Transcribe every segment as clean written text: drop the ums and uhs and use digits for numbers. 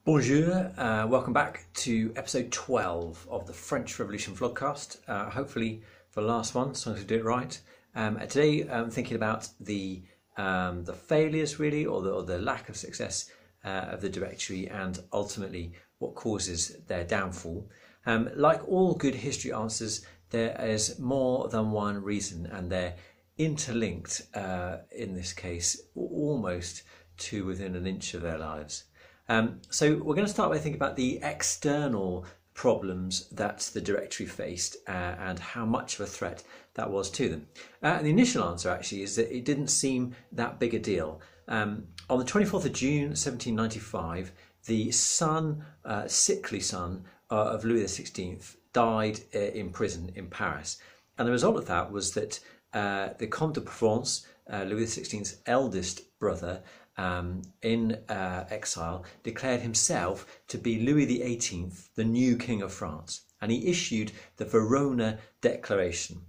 Bonjour, welcome back to episode 12 of the French Revolution vlogcast. Hopefully for the last one, so to do it right. Today I'm thinking about the failures really, or the lack of success of the Directory, and ultimately what causes their downfall. Like all good history answers, there is more than one reason, and they're interlinked in this case, almost to within an inch of their lives. So we're going to start by thinking about the external problems that the Directory faced and how much of a threat that was to them. And the initial answer actually is that it didn't seem that big a deal. On the 24th of June 1795, the son, sickly son of Louis XVI died in prison in Paris. And the result of that was that the Comte de Provence, Louis XVI's eldest brother, in exile, declared himself to be Louis XVIII, the new King of France, and he issued the Verona Declaration.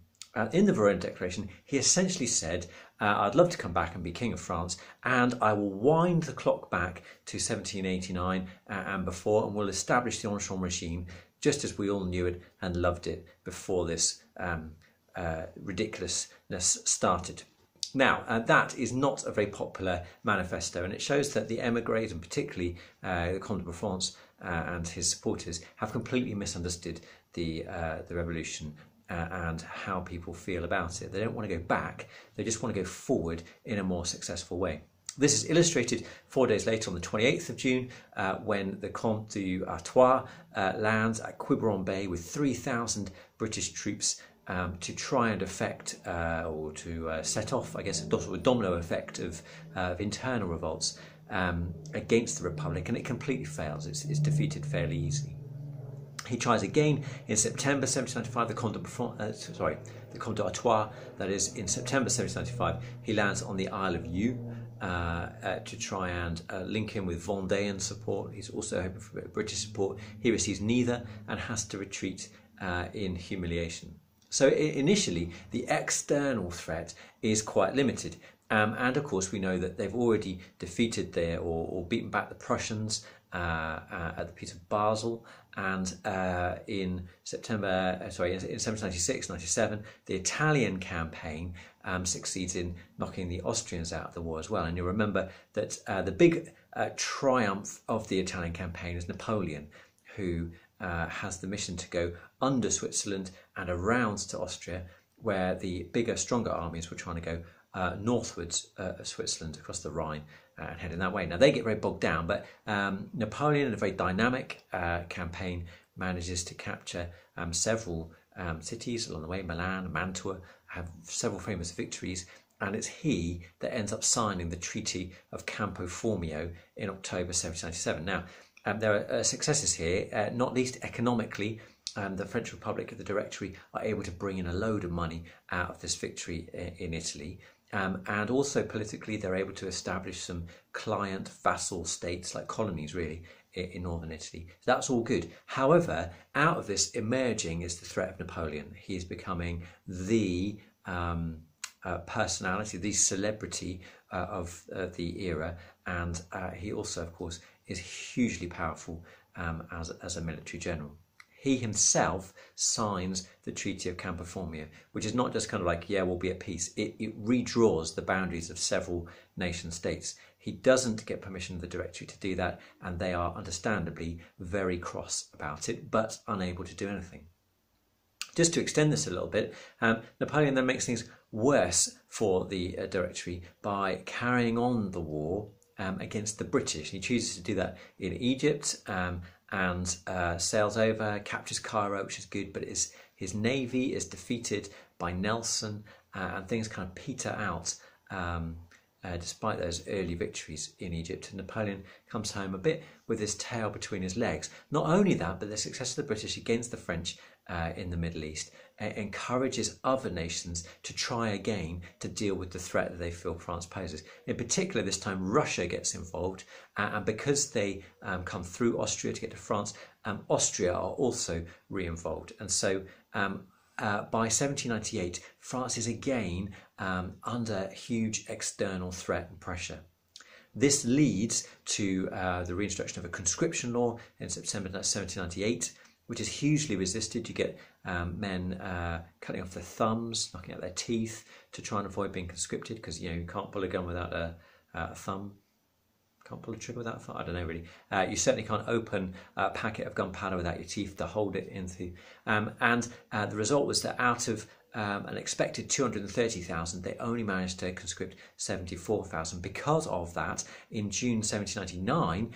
In the Verona Declaration, he essentially said, I'd love to come back and be King of France, and I will wind the clock back to 1789 and before, and will establish the Ancien regime, just as we all knew it and loved it before this ridiculousness started. Now, that is not a very popular manifesto, and it shows that the émigrés, and particularly the Comte de Provence and his supporters, have completely misunderstood the revolution and how people feel about it. They don't want to go back, they just want to go forward in a more successful way. This is illustrated 4 days later on the 28th of June when the Comte d'Artois lands at Quiberon Bay with 3,000 British troops to try and effect or to set off, I guess, a domino effect of internal revolts against the Republic, and it completely fails. It's defeated fairly easily. He tries again in September 1795. The Comte d'Artois, that is, in September 1795, he lands on the Isle of Yew to try and link in with Vendéan support. He's also hoping for British support. He receives neither and has to retreat in humiliation. So initially, the external threat is quite limited. And of course, we know that they've already defeated or beaten back the Prussians at the Peace of Basel. And in 1796-97, the Italian campaign succeeds in knocking the Austrians out of the war as well. And you'll remember that the big triumph of the Italian campaign is Napoleon, who has the mission to go under Switzerland and around to Austria, where the bigger, stronger armies were trying to go northwards of Switzerland across the Rhine and head in that way. Now they get very bogged down, but Napoleon, in a very dynamic campaign, manages to capture several cities along the way. Milan, Mantua have several famous victories, and it's he that ends up signing the Treaty of Campo Formio in October 1797. Now, there are successes here, not least economically. The French Republic, the Directory, are able to bring in a load of money out of this victory in Italy. And also politically, they're able to establish some client vassal states, like colonies really, in northern Italy. So that's all good. However, out of this emerging is the threat of Napoleon. He is becoming the personality, the celebrity of the era, and he also, of course, is hugely powerful as a military general. He himself signs the Treaty of Campo Formio, which is not just kind of like, yeah, we'll be at peace. It redraws the boundaries of several nation states. He doesn't get permission of the Directory to do that, and they are understandably very cross about it, but unable to do anything. Just to extend this a little bit, Napoleon then makes things worse for the Directory by carrying on the war against the British. He chooses to do that in Egypt and sails over, captures Cairo, which is good, but his navy is defeated by Nelson, and things kind of peter out despite those early victories in Egypt. And Napoleon comes home a bit with his tail between his legs. Not only that, but the success of the British against the French in the Middle East encourages other nations to try again to deal with the threat that they feel France poses. In particular, this time Russia gets involved, and because they come through Austria to get to France, Austria are also re-involved. And so by 1798, France is again under huge external threat and pressure. This leads to the reintroduction of a conscription law in September 1798, which is hugely resisted. You get men cutting off their thumbs, knocking out their teeth to try and avoid being conscripted, because you can't pull a gun without a thumb. Can't pull a trigger without a thumb. I don't know really. You certainly can't open a packet of gunpowder without your teeth to hold it into. And the result was that out of an expected 230,000, they only managed to conscript 74,000. Because of that, in June 1799,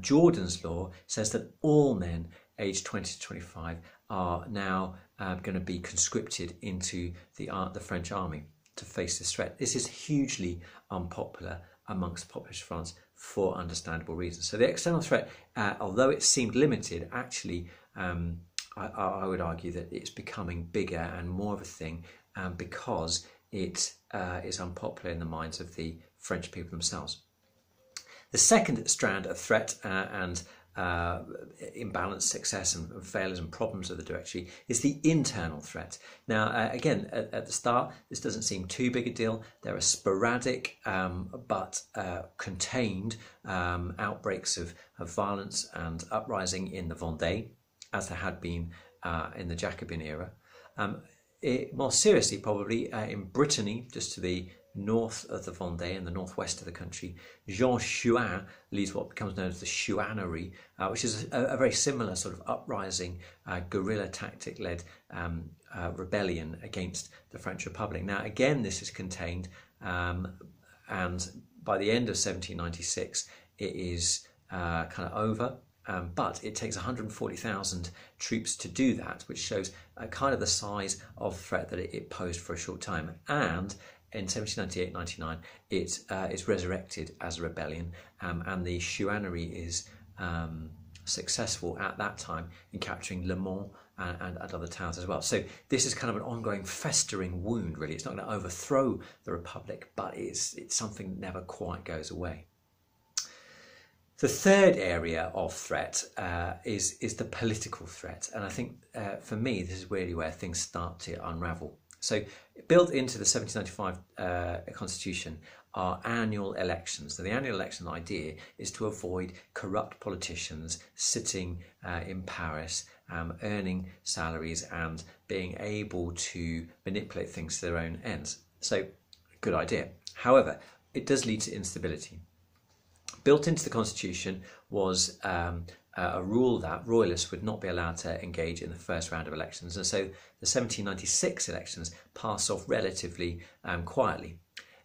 Jordan's law says that all men aged 20 to 25 are now going to be conscripted into the French army to face this threat. This is hugely unpopular amongst the population of France for understandable reasons. So the external threat, although it seemed limited, actually I would argue that it's becoming bigger and more of a thing because it is unpopular in the minds of the French people themselves. The second strand of threat and imbalanced success and failures and problems of the Directory is the internal threat. Now, again, at the start, this doesn't seem too big a deal. There are sporadic but contained outbreaks of violence and uprising in the Vendée, as there had been in the Jacobin era. More seriously, probably, in Brittany, just to the north of the Vendée and the northwest of the country, Jean Chouin leads what becomes known as the Chouannerie, which is a very similar sort of uprising, guerrilla tactic-led rebellion against the French Republic. Now, again, this is contained, and by the end of 1796, it is kind of over. But it takes 140,000 troops to do that, which shows kind of the size of the threat that it posed for a short time. And in 1798-99, it is resurrected as a rebellion, and the Chouannerie is successful at that time in capturing Le Mans and other towns as well. So this is kind of an ongoing festering wound, really. It's not going to overthrow the Republic, but it's something that never quite goes away. The third area of threat is the political threat, and I think for me this is really where things start to unravel. So built into the 1795 Constitution are annual elections. So the annual election idea is to avoid corrupt politicians sitting in Paris, earning salaries and being able to manipulate things to their own ends. So good idea. However, it does lead to instability. Built into the Constitution was a rule that royalists would not be allowed to engage in the first round of elections, and so the 1796 elections pass off relatively quietly.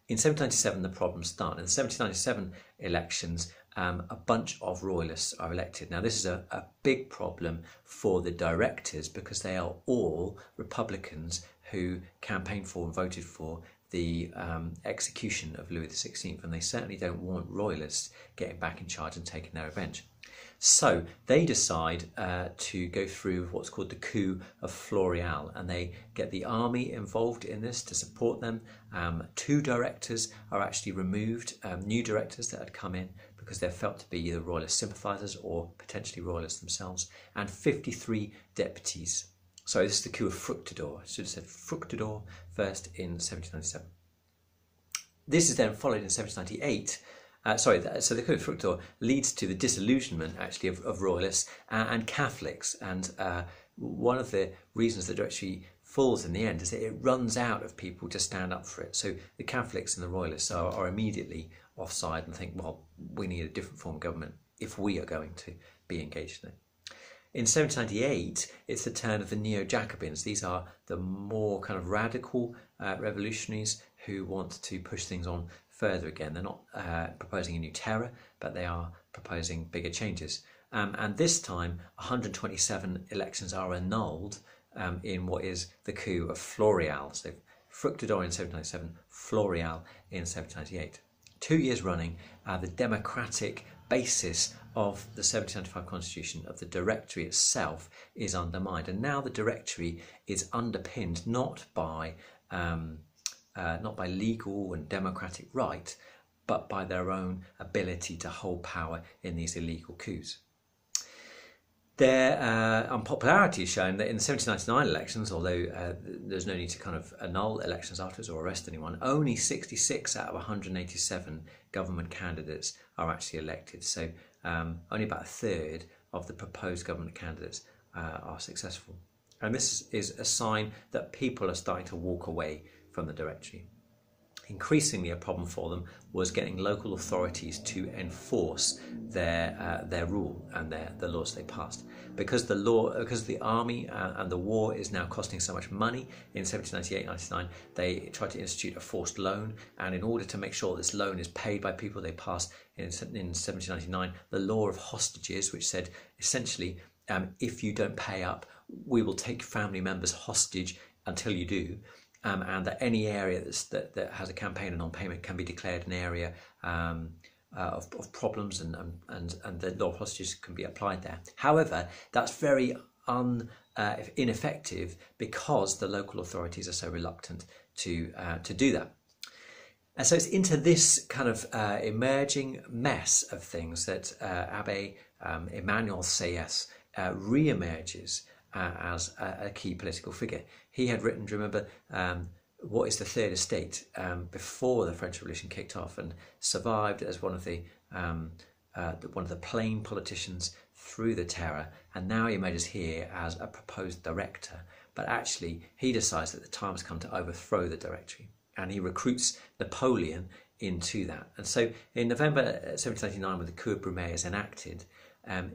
In 1797, the problems start. In the 1797 elections, a bunch of royalists are elected. Now, this is a big problem for the directors because they are all Republicans who campaigned for and voted for the execution of Louis XVI, and they certainly don't want royalists getting back in charge and taking their revenge. So they decide to go through what's called the coup of Floréal, and they get the army involved in this to support them. 2 directors are actually removed, new directors that had come in because they're felt to be either royalist sympathisers or potentially royalists themselves, and 53 deputies. Sorry, this is the coup of Fructidor. I should have said Fructidor first in 1797. This is then followed in 1798. So the coup of Fructidor leads to the disillusionment, actually, of royalists and Catholics. And one of the reasons the Directory falls in the end is that it runs out of people to stand up for it. So the Catholics and the royalists are immediately offside and think, well, we need a different form of government if we are going to be engaged in it. In 1798, it's the turn of the Neo-Jacobins. These are the more kind of radical revolutionaries who want to push things on further again. They're not proposing a new terror, but they are proposing bigger changes. And this time, 127 elections are annulled in what is the coup of Floréal. So Fructidor in 1797, Floréal in 1798. 2 years running, the democratic basis of the 1795 Constitution, of the Directory itself, is undermined. And now the Directory is underpinned not by legal and democratic right, but by their own ability to hold power in these illegal coups. Their unpopularity is shown that in the 1799 elections, although there's no need to kind of annul elections afterwards or arrest anyone, only 66 out of 187 government candidates are actually elected. So only about a third of the proposed government candidates are successful. And this is a sign that people are starting to walk away from the Directory. Increasingly a problem for them was getting local authorities to enforce their rule and the laws they passed. Because the army and the war is now costing so much money in 1798-99, they tried to institute a forced loan, and in order to make sure this loan is paid by people, they passed in 1799 the law of hostages, which said essentially if you don't pay up, we will take family members hostage until you do. And that any area that has a campaign of non-payment can be declared an area of problems, and the law of hostages can be applied there. However, that's very ineffective because the local authorities are so reluctant to do that. And so it's into this kind of emerging mess of things that Abbe Emmanuel Sayes re-emerges as a key political figure. He had written, do you remember, What is the Third Estate before the French Revolution kicked off, and survived as one of the plain politicians through the Terror, and now he emerges here as a proposed director. But actually, he decides that the time has come to overthrow the Directory, and he recruits Napoleon into that. And so in November 1799, when the coup of Brumaire is enacted,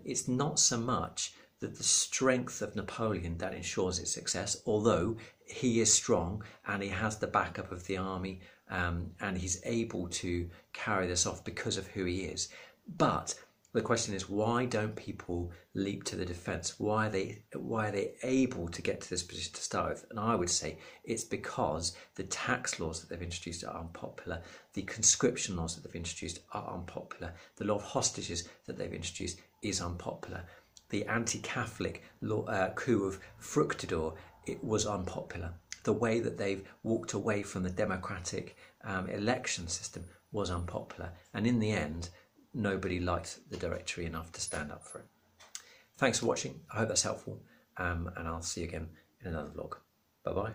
it's not so much that the strength of Napoleon that ensures its success, although he is strong and he has the backup of the army, and he's able to carry this off because of who he is. But the question is, why don't people leap to the defence? Why are they able to get to this position to start with? And I would say it's because the tax laws that they've introduced are unpopular, the conscription laws that they've introduced are unpopular, the law of hostages that they've introduced is unpopular. The anti-Catholic coup of Fructidor, it was unpopular. The way that they've walked away from the democratic election system was unpopular. And in the end, nobody liked the Directory enough to stand up for it. Thanks for watching. I hope that's helpful. And I'll see you again in another vlog. Bye-bye.